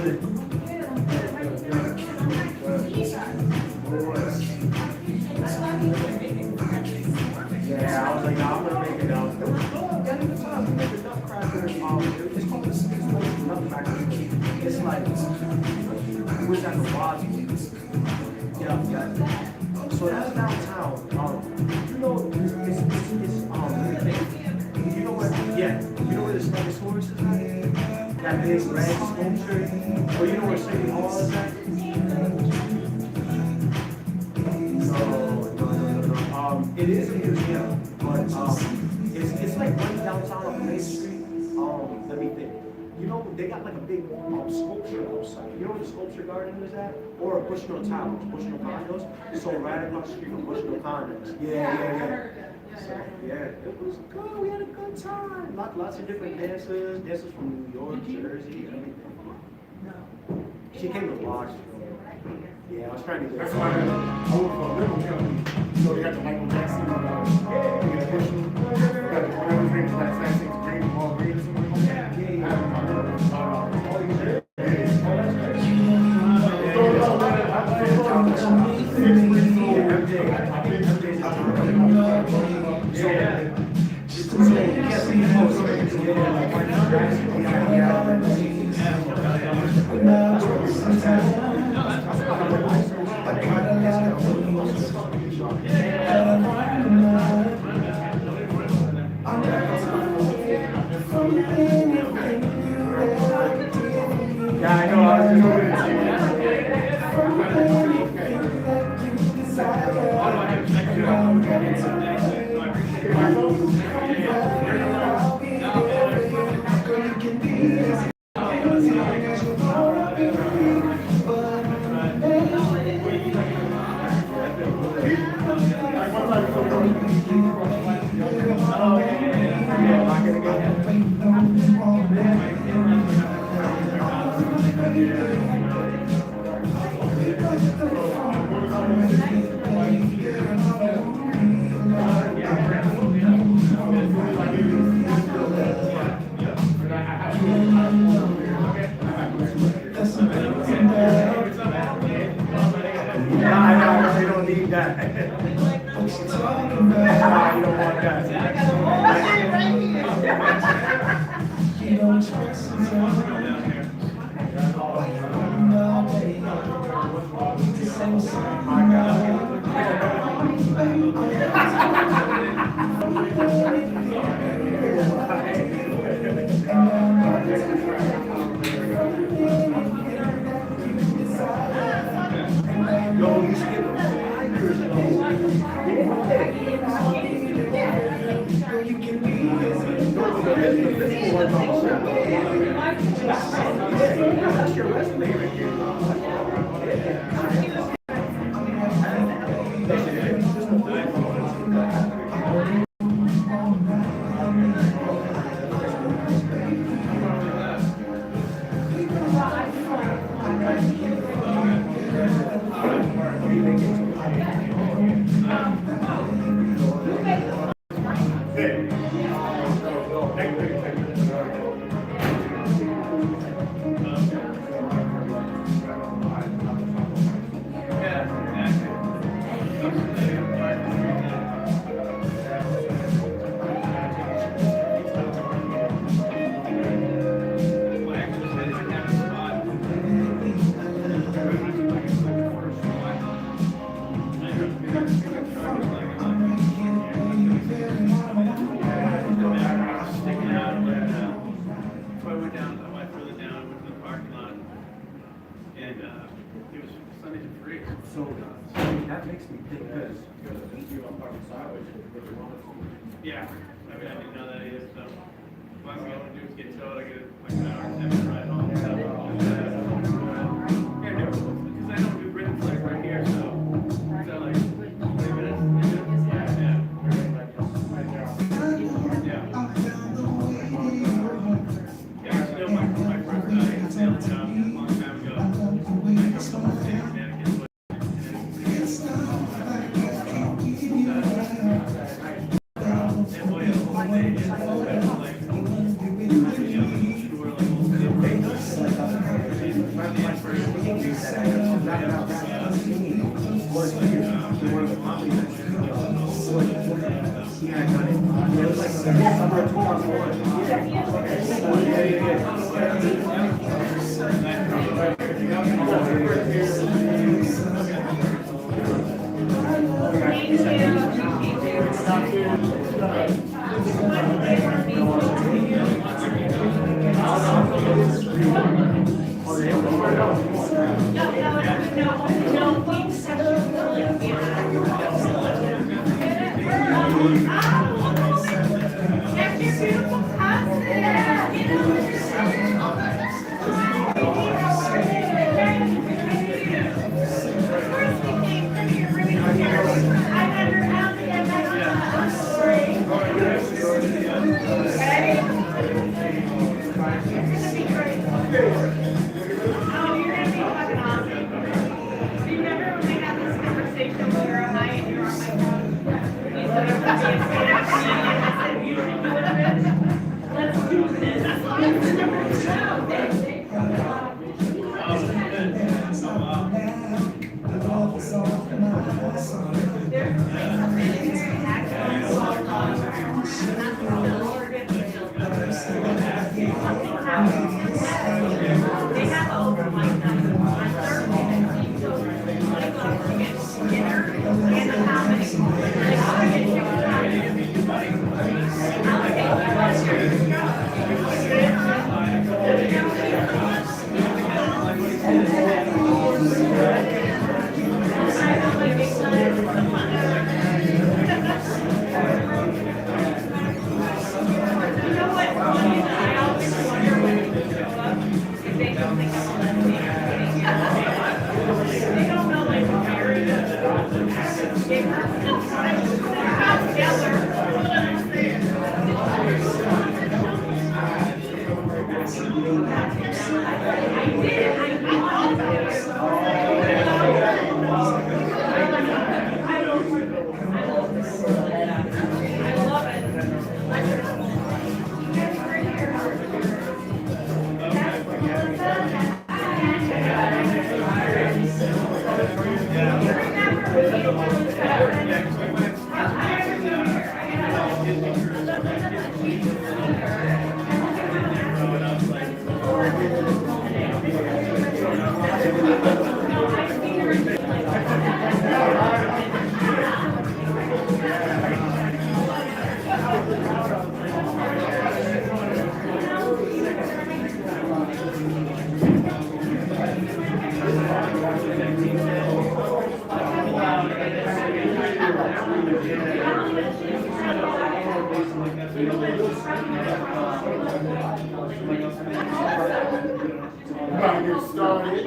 Yeah, I was like, nah, I'm gonna make it up. It was good. Yeah, good time. We made the nutcrackers. It's called the nutcracker. It's like, we was at the Boston. Yeah, yeah. So that's downtown. You know, you know what? Yeah, you know where the Stegosaurus is at? That big red sculpture. Or you know where City Hall is at? It is a museum, but it's like right downtown on Main Street. Let me think. You know, they got like a big sculpture outside. You know where the sculpture garden is at? Or Bushnell Towers, Bushnell Condos. So right across the street from Bushnell Condos. Yeah. So, yeah, it was good. We had a good time. Lots of different dancers from New York, Jersey, everything. She came to watch. Yeah, I was trying to get. That's why I work for a little company. So they got the Michael Jackson. We got Bushnell. We got the whatever things like Classic Green, Ball Green, or something. Yeah, I mean, I didn't know that either, so last thing I want to do is get towed, I get like an hour and 10 minute ride home. So, yeah, because I don't do Britain like right here, so like 20 minutes? Yeah. Yeah, I still my first sales job a long time ago. I come from the state of Connecticut. About to get started.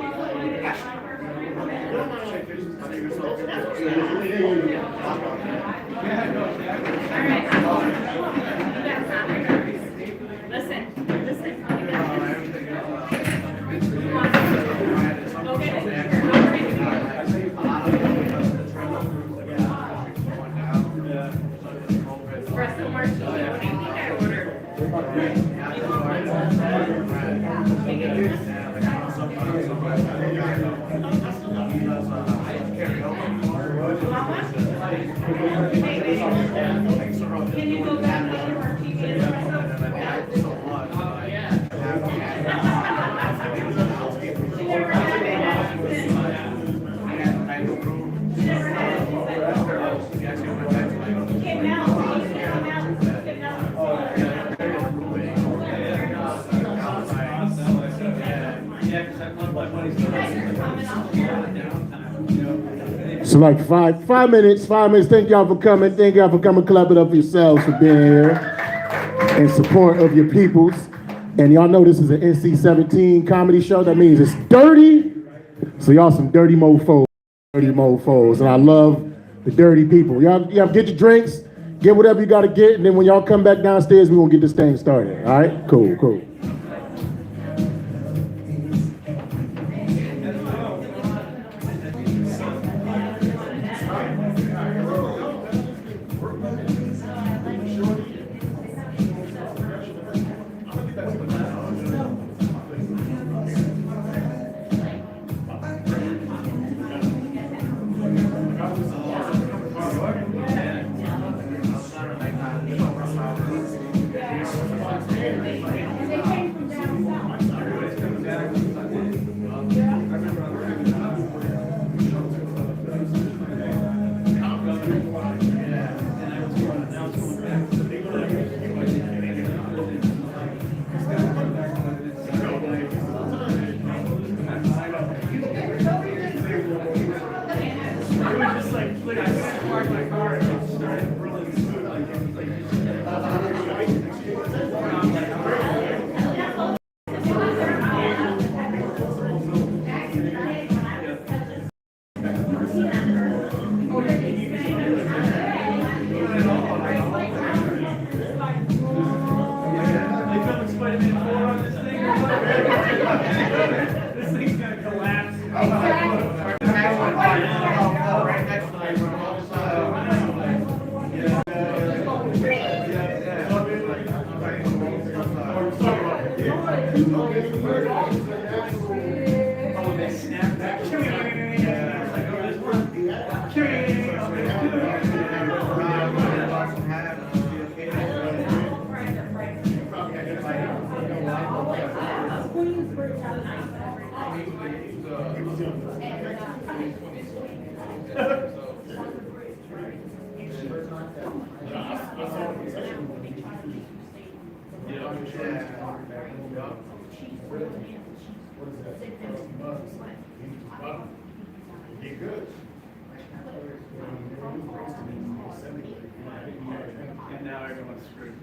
Can you go back to your previous So like five minutes. Thank y'all for coming. Thank y'all for coming. Clap it up for yourselves for being here in support of your peoples. And y'all know this is an NC17 comedy show. That means it's dirty. So y'all some dirty mofos. Dirty mofos. And I love the dirty people. Y'all get your drinks, get whatever you got to get, and then when y'all come back downstairs, we're going to get this thing started. All right? Cool. came from down south. This thing's gonna collapse. And now everyone's screwed.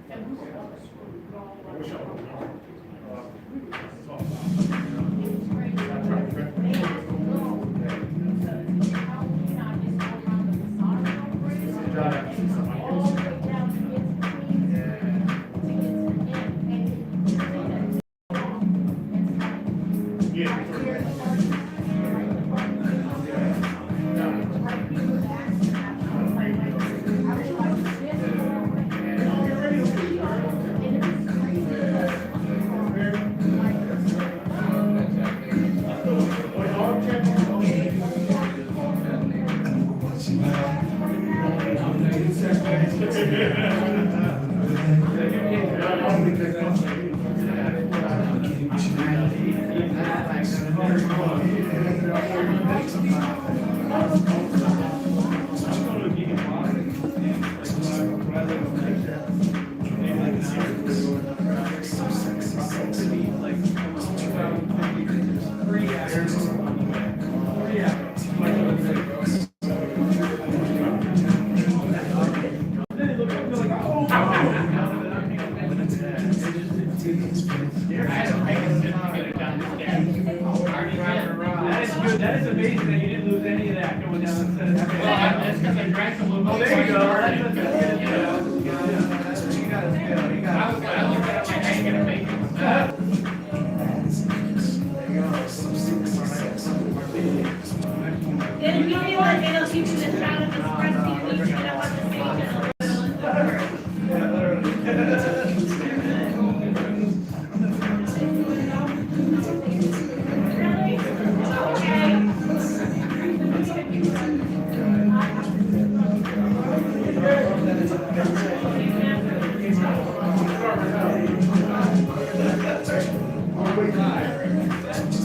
That is amazing that you didn't lose any of that going down instead of having. That's because I drank a little. Oh, there you go. That's good. You got to skill. You got to skill. I looked at my I ain't gonna make it. Then you feel like it'll give you the shot of espresso when you get up on the stage and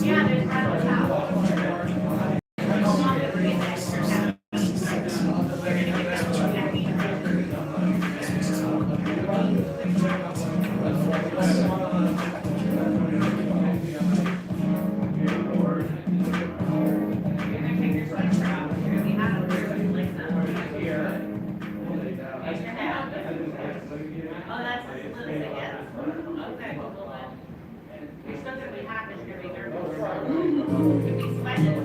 yeah, there's rattle towel. Oh, that's a little bit, yeah. Okay, well, you're still gonna be happy, you're gonna be nervous. You'll be sweating.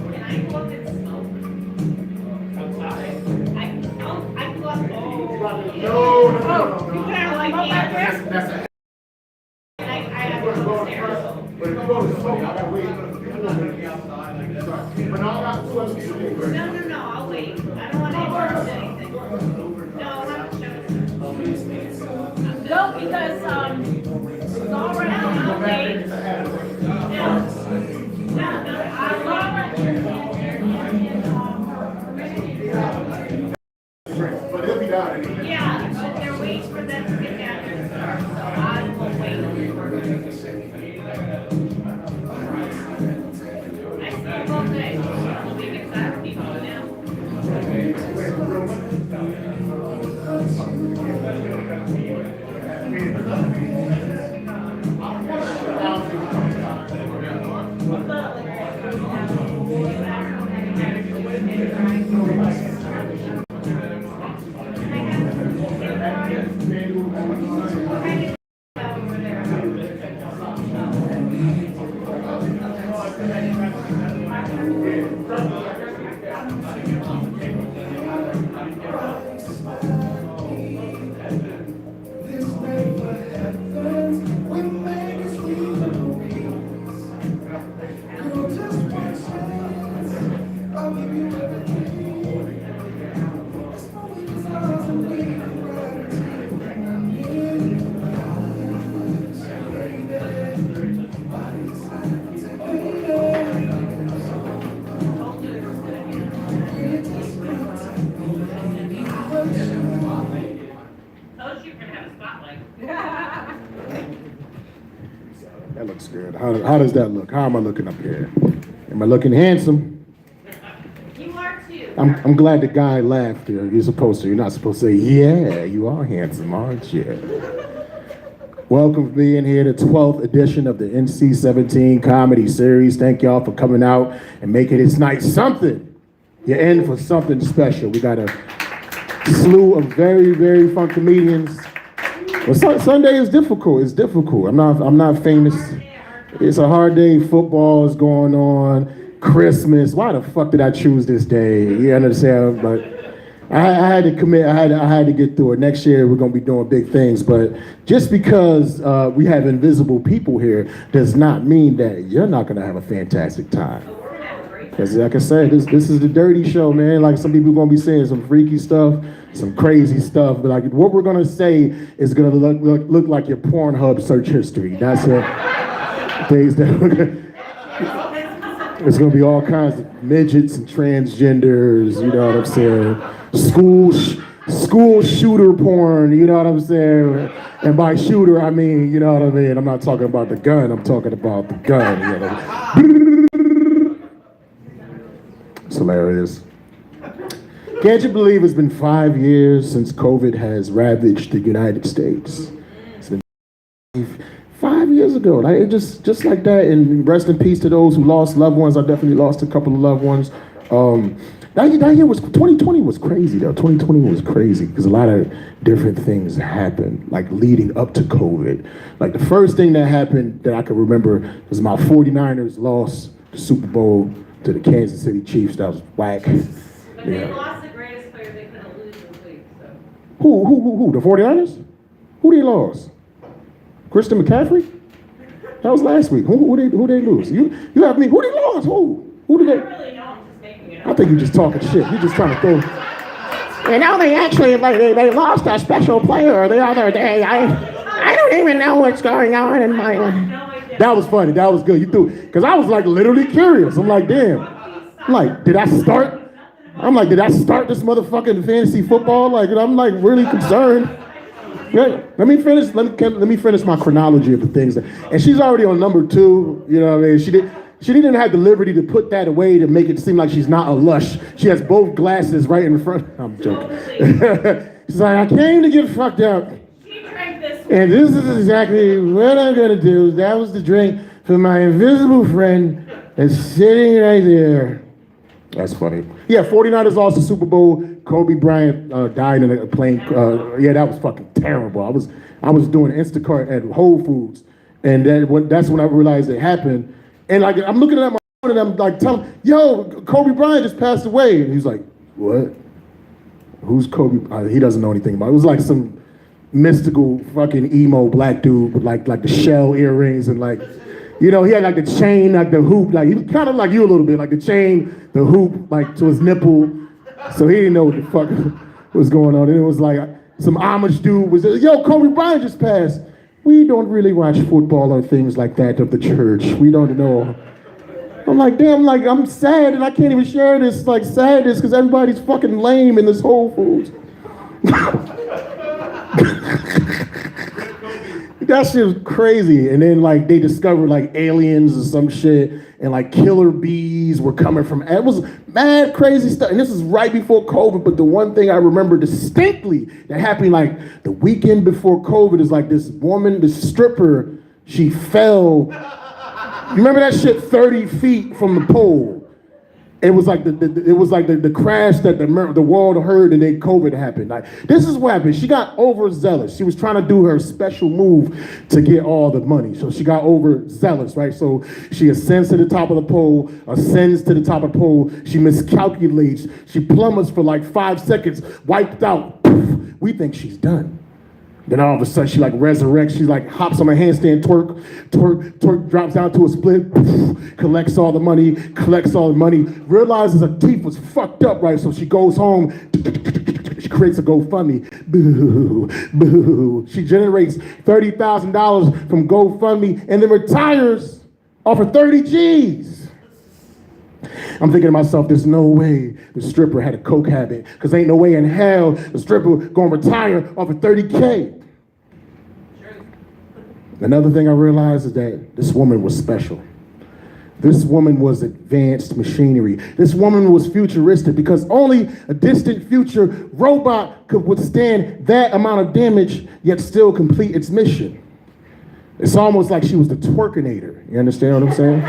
Can I go up and smoke? Outside? I can go up. Oh, you can't like me. I have to go upstairs. But if you go to smoke, I gotta wait. But all I do is No, I'll wait. I don't want to interrupt anything. No, I'll have to show it. No, because, it's all right now, I'll wait. No, I'll wait. Told you you're gonna have a spotlight. That looks good. How does that look? How am I looking up here? Am I looking handsome? You are too. I'm glad the guy laughed here. You're supposed to. You're not supposed to say, yeah, you are handsome, aren't you? Welcome for being here, the 12th edition of the NC17 comedy series. Thank y'all for coming out and making this night something. You're in for something special. We got a slew of very, very fun comedians. Well, Sunday is difficult. It's difficult. I'm not famous. It's a hard day. Football is going on. Christmas. Why the fuck did I choose this day? You understand? But I had to commit. I had to get through it. Next year we're gonna be doing big things. But just because we have invisible people here does not mean that you're not gonna have a fantastic time. Because like I said, this is the dirty show, man. Like some people are gonna be saying some freaky stuff, some crazy stuff, but like what we're gonna say is gonna look like your Pornhub search history. That's it. Things that there's gonna be all kinds of midgets and transgenders. You know what I'm saying? School shooter porn. You know what I'm saying? And by shooter, I mean, you know what I mean. I'm not talking about the gun. I'm talking about the gun. You know? It's hilarious. Can't you believe it's been 5 years since COVID has ravaged the United States? It's been 5 years ago. Like it just like that. And rest in peace to those who lost loved ones. I definitely lost a couple of loved ones. That year was 2020 was crazy though. 2020 was crazy because a lot of different things happened, like leading up to COVID. Like the first thing that happened that I can remember was my 49ers lost the Super Bowl to the Kansas City Chiefs. That was whack. But they lost the greatest player they could have lose this week, so. Who? The 49ers? Who they lost? Christian McCaffrey? That was last week. Who they lose? You have me. Who they lost? Who did I they? really don't, I'm just making it I up. think you're just talking shit. You're just trying to throw. And now they actually they lost a special player the other day. I don't even know what's going on in my life. That was funny. That was good. You threw because I was like literally curious. I'm like, damn. I'm like, did I start this motherfucking fantasy football? Like, I'm like really concerned. Yeah, let me finish my chronology of the things. And she's already on number 2. You know what I mean? She didn't have the liberty to put that away to make it seem like she's not a lush. She has both glasses right in front. I'm joking. She's like, I came to get fucked up. She drank this one. And this is exactly what I'm gonna do. That was the drink for my invisible friend that's sitting right there. That's funny. Yeah, 49ers lost the Super Bowl. Kobe Bryant died in a plane. Yeah, that was fucking terrible. I was doing Instacart at Whole Foods, and that's when I realized it happened. And like I'm looking at my phone and I'm like telling him, yo, Kobe Bryant just passed away. And he's like, what? Who's Kobe? He doesn't know anything about it. It was like some mystical fucking emo black dude with like the shell earrings and like, you know, he had like the chain, like the hoop, like he was kind of like you a little bit, like the chain, the hoop, like to his nipple. So he didn't know what the fuck was going on. And it was like some Amish dude was, yo, Kobe Bryant just passed. We don't really watch football or things like that of the church. We don't know. I'm like, damn, like I'm sad and I can't even share this like sadness because everybody's fucking lame in this Whole Foods. That shit was crazy. And then like they discovered like aliens or some shit, and like killer bees were coming from. It was mad crazy stuff. And this is right before COVID. But the one thing I remember distinctly that happened like the weekend before COVID is like this woman, this stripper, she fell. You remember that shit 30 feet from the pole? It was like the crash that the world heard, and then COVID happened. Like, this is what happened. She got overzealous. She was trying to do her special move to get all the money. So she got overzealous, right? So she ascends to the top of the pole, ascends to the top of the pole. She miscalculates. She plummets for like 5 seconds, wiped out. Poof. We think she's done. Then all of a sudden she like resurrects, she like hops on a handstand, twerk, drops down to a split, poof, collects all the money, realizes her teeth was fucked up, right? So she goes home, she creates a GoFundMe, boo, boo. She generates $30,000 from GoFundMe and then retires off of 30 G's. I'm thinking to myself, there's no way the stripper had a coke habit, because ain't no way in hell the stripper gonna retire off of 30K. Another thing I realized is that this woman was special. This woman was advanced machinery. This woman was futuristic, because only a distant future robot could withstand that amount of damage yet still complete its mission. It's almost like she was the twerkinator. You understand what I'm saying?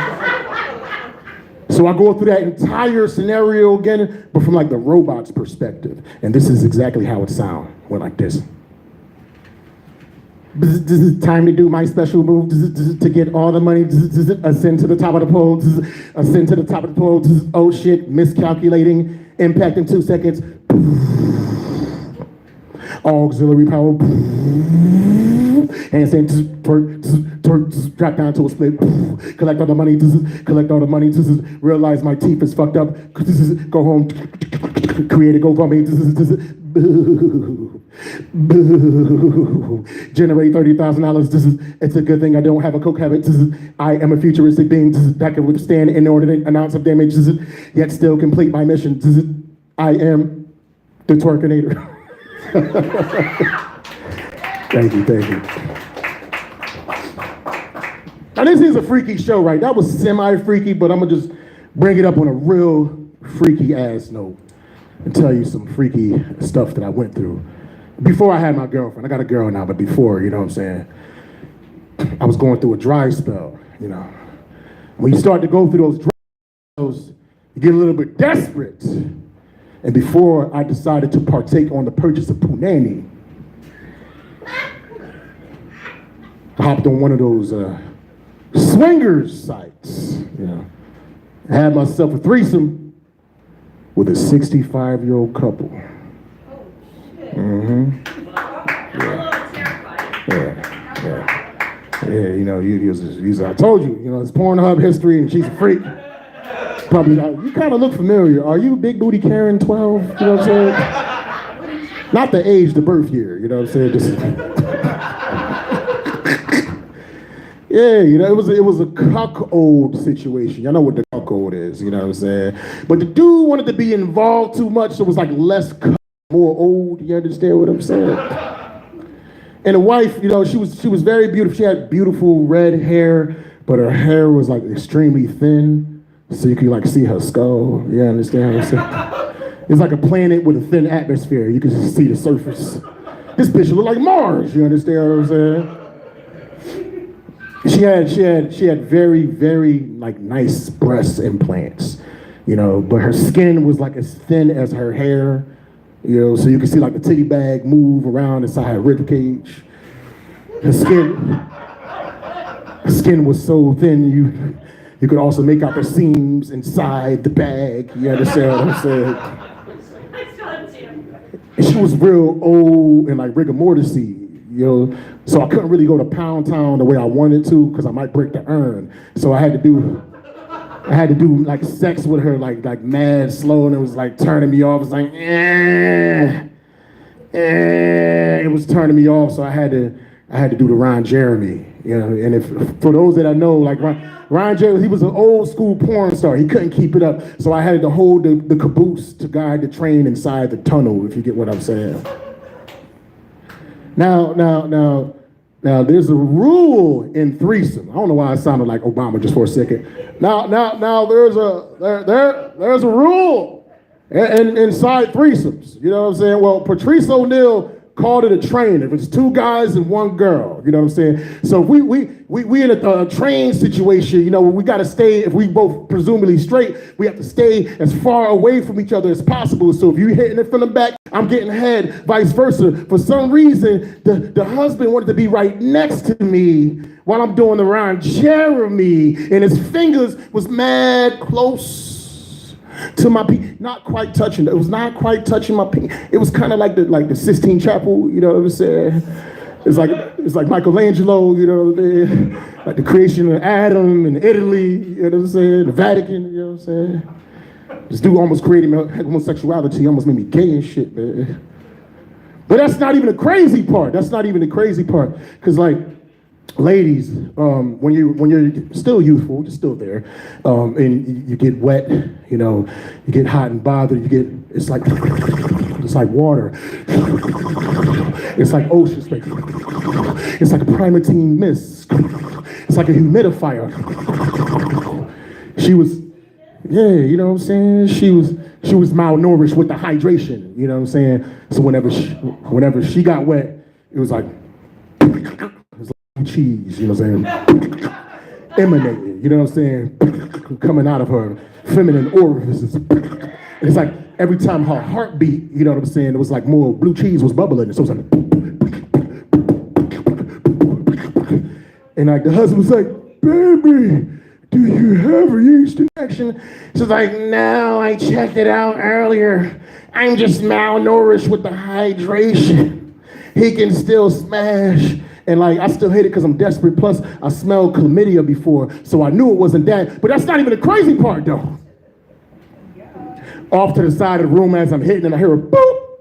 So I go through that entire scenario again, but from like the robot's perspective. And this is exactly how it sounds. Went like this. This is time to do my special move to get all the money. Ascend to the top of the pole. Ascend to the top of the pole. Oh shit, miscalculating. Impact in 2 seconds. Auxiliary power. Handstand, twerk, drop down to a split, collect all the money, realize my teeth is fucked up, go home, create a GoFundMe, generate $30,000. It's a good thing I don't have a coke habit. I am a futuristic being that can withstand inordinate amounts of damage, yet still complete my mission. I am the twerkinator. Thank you. Now this is a freaky show, right? That was semi-freaky, but I'm gonna just bring it up on a real freaky ass note and tell you some freaky stuff that I went through. Before I had my girlfriend, I got a girl now, but before, you know what I'm saying? I was going through a dry spell, you know. When you start to go through those dry spells, you get a little bit desperate. And before I decided to partake on the purchase of punani, I hopped on one of those swingers sites, you know. I had myself a threesome with a 65-year-old couple. Oh, shit. Mm-hmm. Yeah, you know, he's I told you, you know, it's Pornhub history and she's a freak. Probably, you kind of look familiar. Are you Big Booty Karen 12? You know what I'm saying? Not the age, the birth year, you know what I'm saying? Just, yeah, you know, it was a cuckold situation. Y'all know what the cuckold is, you know what I'm saying? But the dude wanted to be involved too much, so it was like less more old. You understand what I'm saying? And the wife, you know, she was very beautiful. She had beautiful red hair, but her hair was like extremely thin, so you could like see her skull. You understand what I'm saying? It's like a planet with a thin atmosphere. You can just see the surface. This bitch looked like Mars. You understand what I'm saying? She had very, very like nice breast implants, you know, but her skin was like as thin as her hair, you know, so you could see like the titty bag move around inside her rib cage. Her skin was so thin you could also make out the seams inside the bag. You understand what I'm saying? And she was real old and like rigor mortis-y. You know, so I couldn't really go to Pound Town the way I wanted to because I might break the urn. So I had to do like sex with her like mad slow, and it was like turning me off. It was like, it was turning me off. So I had to do the Ron Jeremy, you know. And if for those that I know, like Ron Jeremy, he was an old school porn star. He couldn't keep it up, so I had to hold the caboose to guide the train inside the tunnel. If you get what I'm saying. Now, Now, there's a rule in threesome. I don't know why I sounded like Obama just for a second. Now, there's a rule inside threesomes. You know what I'm saying? Well, Patrice O'Neal called it a train. If it's two guys and one girl, you know what I'm saying? So if we in a train situation, you know, we got to stay, if we both presumably straight, we have to stay as far away from each other as possible. So if you're hitting it from the back, I'm getting head, vice versa. For some reason, the husband wanted to be right next to me while I'm doing the Ron Jeremy, and his fingers was mad close to my not quite touching. It was not quite touching my pee. It was kind of like the Sistine Chapel, you know what I'm saying? It's like Michelangelo, you know what I'm saying? Like the creation of Adam in Italy, you know what I'm saying? The Vatican, you know what I'm saying? This dude almost created homosexuality, almost made me gay and shit, man. But that's not even the crazy part. That's not even the crazy part. Cause like, ladies, when you're still youthful, you're still there, and you get wet, you know, you get hot and bothered, it's like water. It's like ocean spray. It's like a primatine mist. It's like a humidifier. She was, yeah, you know what I'm saying? She was malnourished with the hydration, you know what I'm saying? So whenever she got wet, it was like cheese, you know what I'm saying? Emanating, you know what I'm saying? Coming out of her feminine orifices. It's like every time her heart beat, you know what I'm saying? It was like more blue cheese was bubbling. So it was like, and like the husband was like, baby, do you have a yeast infection? She's like, no, I checked it out earlier. I'm just malnourished with the hydration. He can still smash. And like, I still hate it because I'm desperate. Plus, I smelled chlamydia before, so I knew it wasn't that. But that's not even the crazy part, though. Off to the side of the room as I'm hitting it, I hear a boop.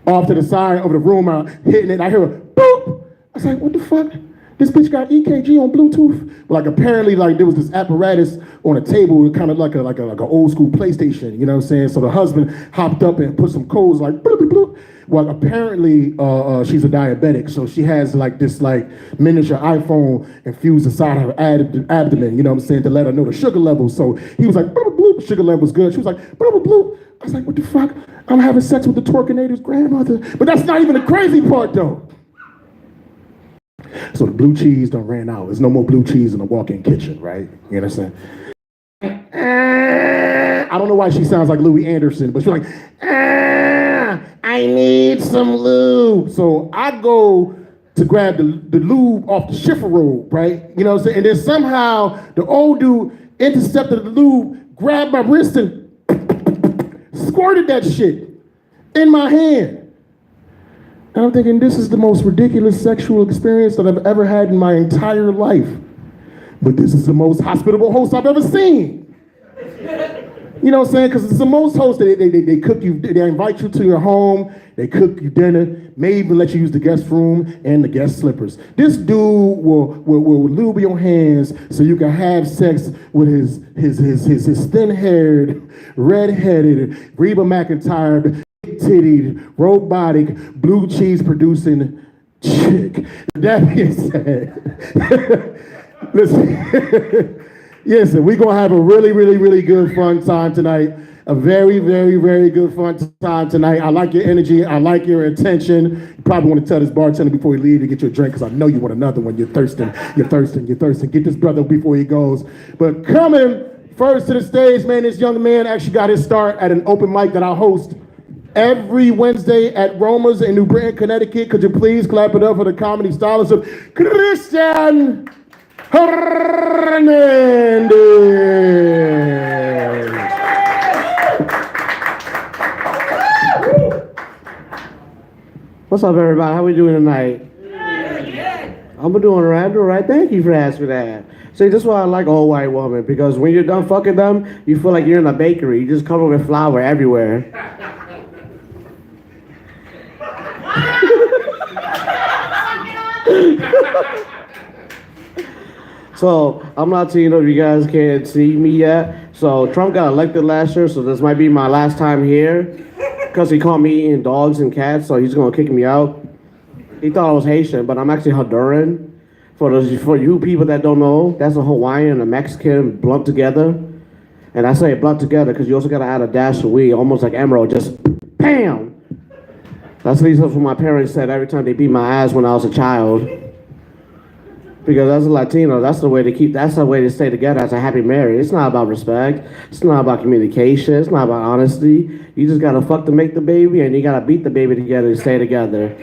Off to the side of the room, I'm hitting it, I hear a boop. I was like, what the fuck? This bitch got EKG on Bluetooth. Like apparently, like there was this apparatus on a table, kind of like an old school PlayStation. You know what I'm saying? So the husband hopped up and put some codes like bloop bloop bloop. Well, apparently she's a diabetic, so she has like this like miniature iPhone infused inside her abdomen. You know what I'm saying? To let her know the sugar level. So he was like bloop bloop, sugar level was good. She was like bloop bloop bloop. I was like, what the fuck? I'm having sex with the Torquinator's grandmother. But that's not even the crazy part though. So the blue cheese done ran out. There's no more blue cheese in the walk-in kitchen, right? You understand? I don't know why she sounds like Louis Anderson, but she's like, I need some lube. So I go to grab the lube off the shiffer robe, right? You know what I'm saying? And then somehow the old dude intercepted the lube, grabbed my wrist and squirted that shit in my hand. And I'm thinking, this is the most ridiculous sexual experience that I've ever had in my entire life. But this is the most hospitable host I've ever seen. You know what I'm saying? Because it's the most hosts, they cook you, they invite you to your home, they cook you dinner, may even let you use the guest room and the guest slippers. This dude will lube your hands so you can have sex with his thin-haired, red-headed, Reba McEntire, tittied, robotic, blue cheese producing chick. That being said, listen, listen, we're gonna have a really, really, really good fun time tonight. A very, very, very good fun time tonight. I like your energy. I like your attention. You probably want to tell this bartender before you leave to get you a drink because I know you want another one. You're thirsting. You're thirsting. You're thirsting. Get this brother before he goes. But coming first to the stage, man, this young man actually got his start at an open mic that I host every Wednesday at Roma's in New Britain, Connecticut. Could you please clap it up for the comedy stylist of Christian Hernandez. What's up, everybody? How we doing tonight? I'm doing all right. I'm doing all right. Thank you for asking that. See, this is why I like all white women, because when you're done fucking them, you feel like you're in a bakery. You just cover with flour everywhere. So, I'm not saying, if you guys can't see me yet. So, Trump got elected last year, so this might be my last time here. Because he caught me eating dogs and cats, so he's going to kick me out. He thought I was Haitian, but I'm actually Honduran. For you people that don't know, that's a Hawaiian and a Mexican blunt together. And I say blunt together because you also gotta add a dash of weed, almost like Emerald, just bam! That's at least what my parents said every time they beat my ass when I was a child. Because as a Latino, that's the way to stay together as a happy marriage. It's not about respect. It's not about communication. It's not about honesty. You just gotta fuck to make the baby, and you gotta beat the baby together to stay together.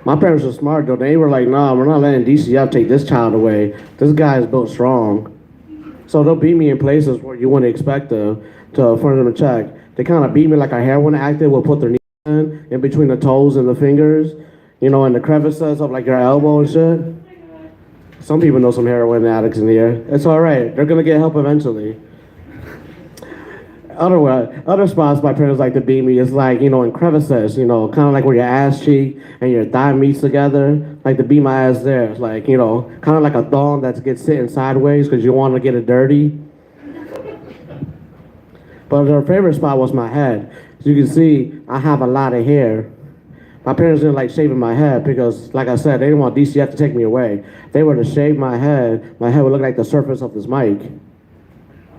My parents were smart though. They were like, nah, we're not letting DCF take this child away. This guy is built strong. So they'll beat me in places where you wouldn't expect to for them to check. They kind of beat me like a heroin addict will put their knee in between the toes and the fingers, you know, and the crevices of like your elbow and shit. Some people know some heroin addicts in here. It's all right. They're gonna get help eventually. Other spots my parents like to beat me is like, you know, in crevices, you know, kind of like where your ass cheek and your thigh meets together, like to beat my ass there. It's like, you know, kind of like a thong that gets sitting sideways because you want to get it dirty. But their favorite spot was my head. As you can see, I have a lot of hair. My parents didn't like shaving my head because, like I said, they didn't want DCF to take me away. If they were to shave my head would look like the surface of this mic.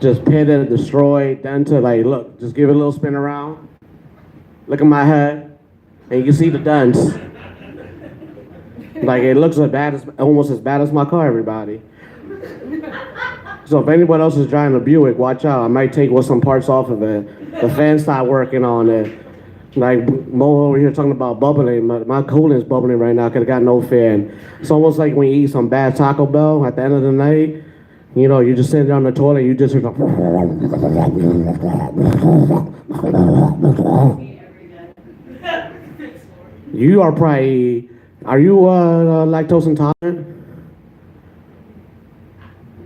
Just pitted, destroyed, then to like, look, just give it a little spin around. Look at my head, and you can see the dents. Like it looks almost as bad as my car, everybody. So if anyone else is driving a Buick, watch out. I might take some parts off of it. The fan stopped working on it. Like Mo over here talking about bubbling. My cooling's bubbling right now because I got no fan. It's almost like when you eat some bad Taco Bell at the end of the night. You know, you just sitting on the toilet, you just hear the You are lactose intolerant?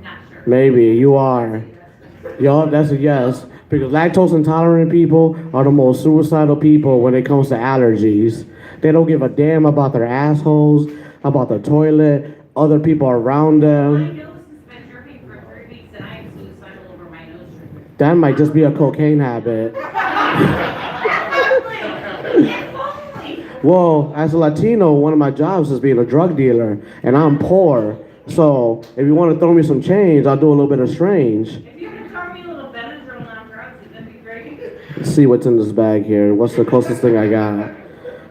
Not sure. Maybe, you are. Yo, that's a yes. Because lactose intolerant people are the most suicidal people when it comes to allergies. They don't give a damn about their assholes, about the toilet, other people around them. That might just be a cocaine habit. Well, as a Latino, one of my jobs is being a drug dealer, and I'm poor. So if you want to throw me some change, I'll do a little bit of strange. If you could throw me a little Benadryl on drugs, that'd be great. Let's see what's in this bag here. What's the closest thing I got?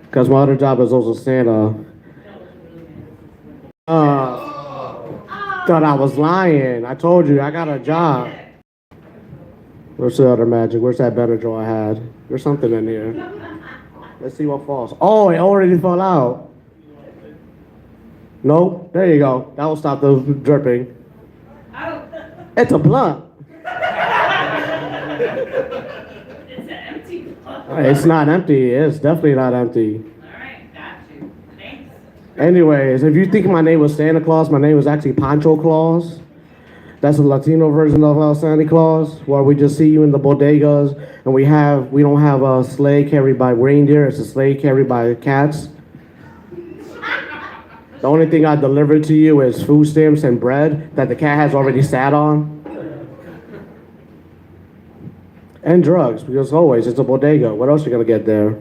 Because my other job is also Santa. Thought I was lying. I told you, I got a job. Where's the other magic? Where's that Benadryl I had? There's something in here. Let's see what falls. Oh, it already fell out. Nope. There you go. That will stop the dripping. Oh. It's a blunt. It's an empty blunt. It's not empty. It's definitely not empty. All right, got you. Thanks. Anyways, if you think my name was Santa Claus, my name was actually Pancho Claus. That's a Latino version of Santa Claus, where we just see you in the bodegas, and we don't have a sleigh carried by reindeer. It's a sleigh carried by cats. The only thing I deliver to you is food stamps and bread that the cat has already sat on. And drugs, because always it's a bodega. What else are you gonna get there?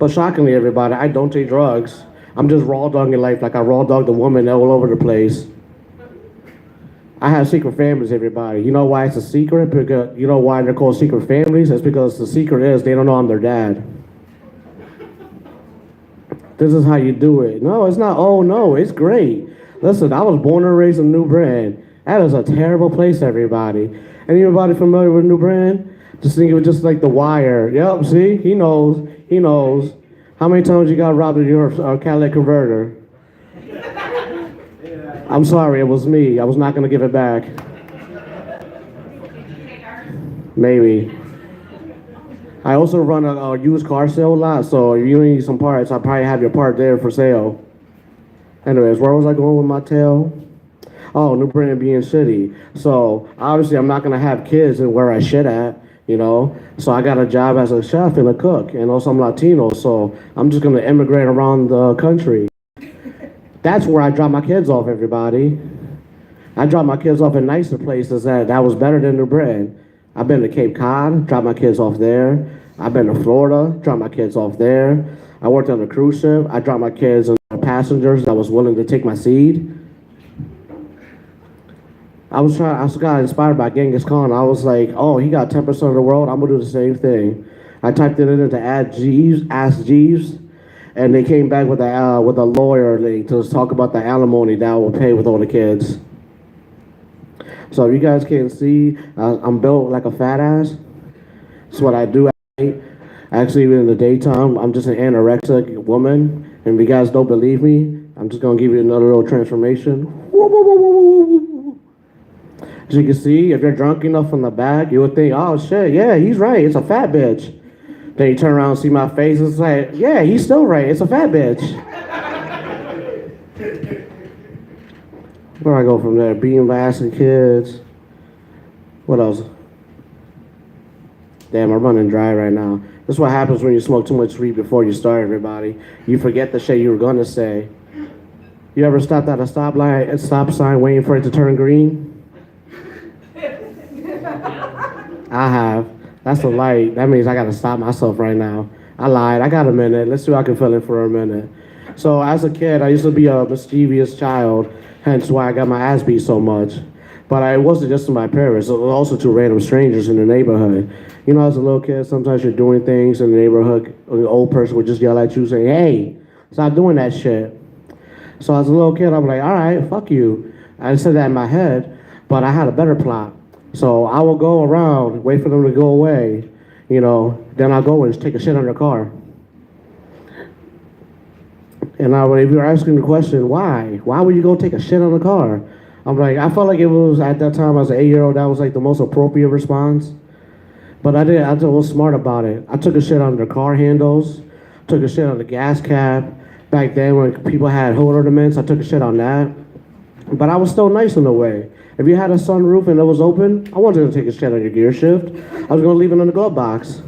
But shockingly, everybody, I don't take drugs. I'm just raw dogging life like I raw dogged a woman all over the place. I have secret families, everybody. You know why it's a secret? Because you know why they're called secret families? It's because the secret is they don't know I'm their dad. This is how you do it. No, it's not. Oh, no, it's great. Listen, I was born and raised in New Britain. That is a terrible place, everybody. Anybody familiar with New Britain? Just think it was just like The Wire. Yep, see? He knows. He knows. How many times you got robbed of your catalytic converter? I'm sorry, it was me. I was not going to give it back. Maybe. I also run a used car sale lot, so if you need some parts, I'll probably have your part there for sale. Anyways, where was I going with my tale? Oh, New Britain being shitty. So, obviously, I'm not going to have kids and where I shit at, you know? So, I got a job as a chef and a cook, and also I'm Latino, so I'm just going to immigrate around the country. That's where I drop my kids off, everybody. I drop my kids off in nicer places that was better than New Britain. I've been to Cape Cod, dropped my kids off there. I've been to Florida, dropped my kids off there. I worked on a cruise ship. I dropped my kids on passengers that was willing to take my seed. I got inspired by Genghis Khan. I was like, oh, he got 10% of the world. I'm gonna do the same thing. I typed it into Ask Jeeves, and they came back with a lawyer link to talk about the alimony that I will pay with all the kids. So if you guys can't see, I'm built like a fat ass. That's what I do. Actually, even in the daytime, I'm just an anorexic woman. And if you guys don't believe me, I'm just gonna give you another little transformation. As you can see, if you're drunk enough from the back, you would think, oh shit, yeah, he's right, it's a fat bitch. Then you turn around and see my face, and it's like, yeah, he's still right, it's a fat bitch. Where do I go from there? Being blasting kids. What else? Damn, I'm running dry right now. This is what happens when you smoke too much weed before you start, everybody. You forget the shit you were gonna say. You ever stopped at a stop sign waiting for it to turn green? I have. That's a light. That means I gotta stop myself right now. I lied. I got a minute. Let's see if I can fill in for a minute. So as a kid, I used to be a mischievous child, hence why I got my ass beat so much. But it wasn't just to my parents, it was also to random strangers in the neighborhood. You know, as a little kid, sometimes you're doing things in the neighborhood, an old person would just yell at you, saying, hey, stop doing that shit. So as a little kid, I'm like, all right, fuck you. I said that in my head, but I had a better plot. So I will go around, wait for them to go away, you know, then I'll go and just take a shit on their car. And if you're asking the question, why? Why would you go take a shit on the car? I'm like, I felt like it was, at that time, as an 8-year-old, that was like the most appropriate response. But I was smart about it. I took a shit on the car handles, took a shit on the gas cap. Back then when people had hood ornaments, I took a shit on that. But I was still nice in a way. If you had a sunroof and it was open, I wasn't gonna take a shit on your gear shift. I was gonna leave it in the glove box.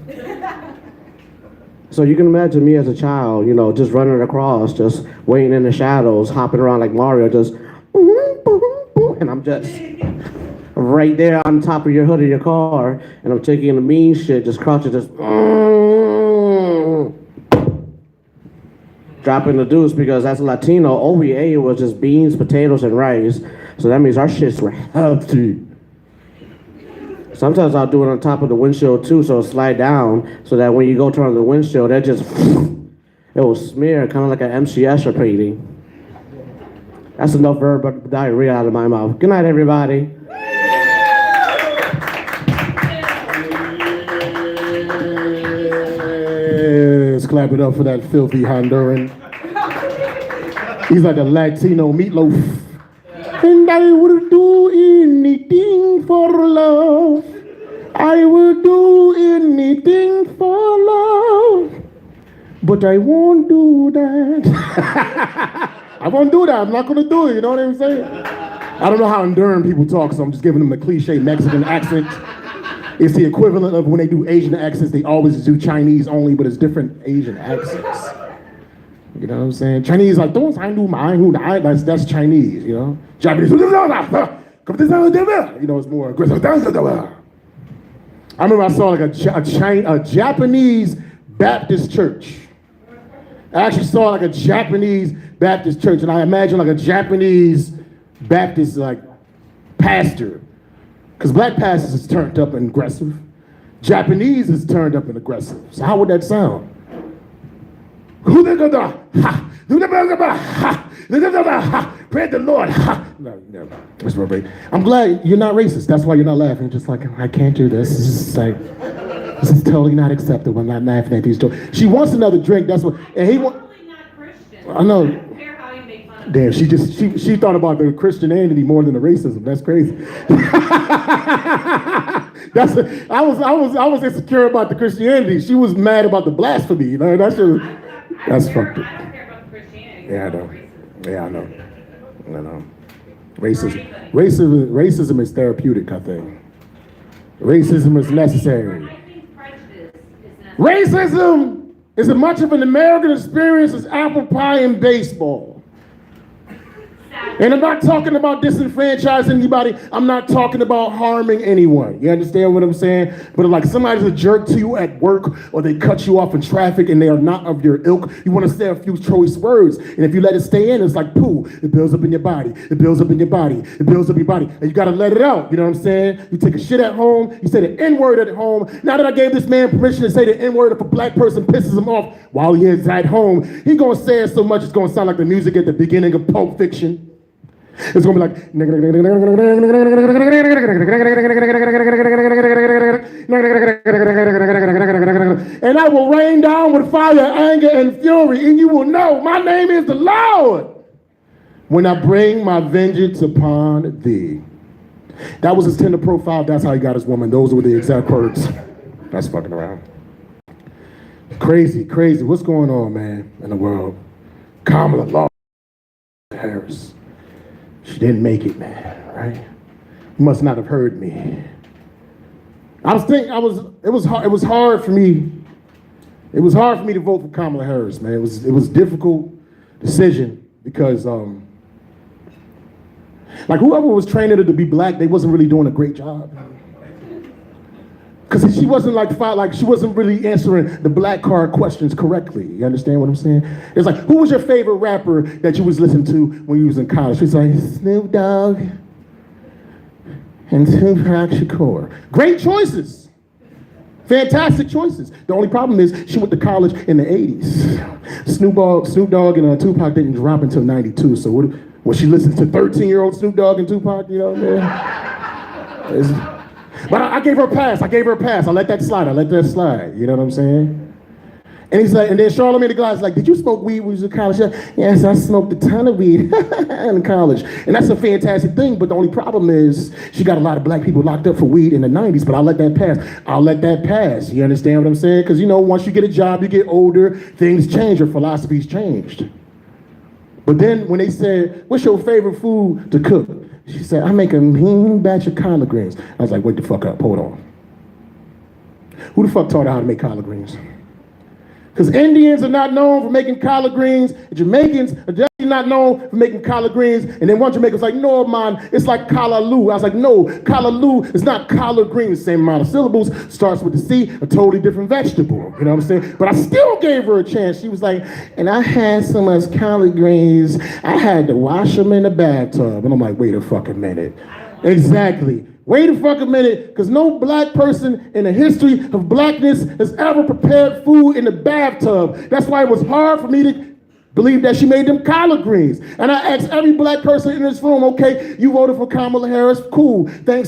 So you can imagine me as a child, you know, just running across, just waiting in the shadows, hopping around like Mario, just boom, boom, boom, and I'm just right there on top of your hood of your car, and I'm taking the mean shit, just crouching, just dropping the deuce, because as a Latino, all we ate was just beans, potatoes, and rice. So that means our shits were healthy. Sometimes I'll do it on top of the windshield too, so it'll slide down, so that when you go turn on the windshield, it will smear, kind of like an MC Escher painting. That's enough verb diarrhea out of my mouth. Good night, everybody. Let's clap it up for that filthy Honduran. He's like a Latino meatloaf. And I will do anything for love. I will do anything for love. But I won't do that. I won't do that. I'm not going to do it. You know what I'm saying? I don't know how Honduran people talk, so I'm just giving them the cliche Mexican accent. It's the equivalent of when they do Asian accents, they always do Chinese only, but it's different Asian accents. You know what I'm saying? Chinese like, that's Chinese, you know? Japanese, you know, it's more aggressive. I remember I saw like a Japanese Baptist church. I actually saw like a Japanese Baptist church, and I imagine like a Japanese Baptist like pastor. Because black pastors is turned up and aggressive. Japanese is turned up and aggressive. So how would that sound? Praise the Lord. No, that's right. I'm glad you're not racist. That's why you're not laughing. Just like, I can't do this. It's just like, this is totally not acceptable. I'm not laughing at these jokes. She wants another drink. That's what. And he wants. Totally not Christian. I know. I don't care how you make fun of Damn, she thought about the Christianity more than the racism. That's crazy. I was insecure about the Christianity. She was mad about the blasphemy. You know, that's fucked up. I don't care about the Christianity. Yeah, I know. Yeah, I know. Racism is therapeutic, I think. Racism is necessary. I think prejudice is necessary. Racism is as much of an American experience as apple pie and baseball. Sadly. And I'm not talking about disenfranchising anybody. I'm not talking about harming anyone. You understand what I'm saying? But if like somebody's a jerk to you at work or they cut you off in traffic and they are not of your ilk, you want to say a few choice words. And if you let it stay in, it's like poo. It builds up in your body. It builds up in your body. It builds up in your body. And you got to let it out. You know what I'm saying? You take a shit at home. You say the N-word at home. Now that I gave this man permission to say the N-word, if a black person pisses him off while he is at home, he's going to say it so much it's going to sound like the music at the beginning of Pulp Fiction. It's gonna be like, and I will rain down with fire, anger, and fury, and you will know my name is the Lord when I bring my vengeance upon thee. That was his Tinder profile. That's how he got his woman. Those were the exact words. That's fucking around. Crazy, crazy. What's going on, man, in the world? Kamala Harris. She didn't make it, man, right? You must not have heard me. It was hard for me. It was hard for me to vote for Kamala Harris, man. It was a difficult decision because, like whoever was training her to be black, they wasn't really doing a great job. Because she wasn't she wasn't really answering the black card questions correctly. You understand what I'm saying? It's like, who was your favorite rapper that you was listening to when you was in college? She's like, Snoop Dogg and Tupac Shakur. Great choices. Fantastic choices. The only problem is she went to college in the 80s. Snoop Dogg and Tupac didn't drop until 92. So was she listening to 13-year-old Snoop Dogg and Tupac? You know what I mean? But I gave her a pass. I let that slide. You know what I'm saying? And he's like, and then Charlamagne the God's like, did you smoke weed when you was in college? Yes, I smoked a ton of weed in college. And that's a fantastic thing, but the only problem is she got a lot of black people locked up for weed in the 90s, but I'll let that pass. You understand what I'm saying? Because, you know, once you get a job, you get older, things change, your philosophy's changed. But then when they said, what's your favorite food to cook? She said, I make a mean batch of collard greens. I was like, wait the fuck up, hold on. Who the fuck taught her how to make collard greens? Because Indians are not known for making collard greens. Jamaicans are definitely not known for making collard greens. And then one Jamaican's like, no, man, it's like callaloo. I was like, no, callaloo is not collard greens. Same amount of syllables, starts with the C, a totally different vegetable. You know what I'm saying? But I still gave her a chance. She was like, and I had so much collard greens, I had to wash them in the bathtub. And I'm like, wait a fucking minute. Exactly. Wait a fucking minute, because no black person in the history of blackness has ever prepared food in the bathtub. That's why it was hard for me to believe that she made them collard greens. And I asked every black person in this room, okay, you voted for Kamala Harris, cool, thanks.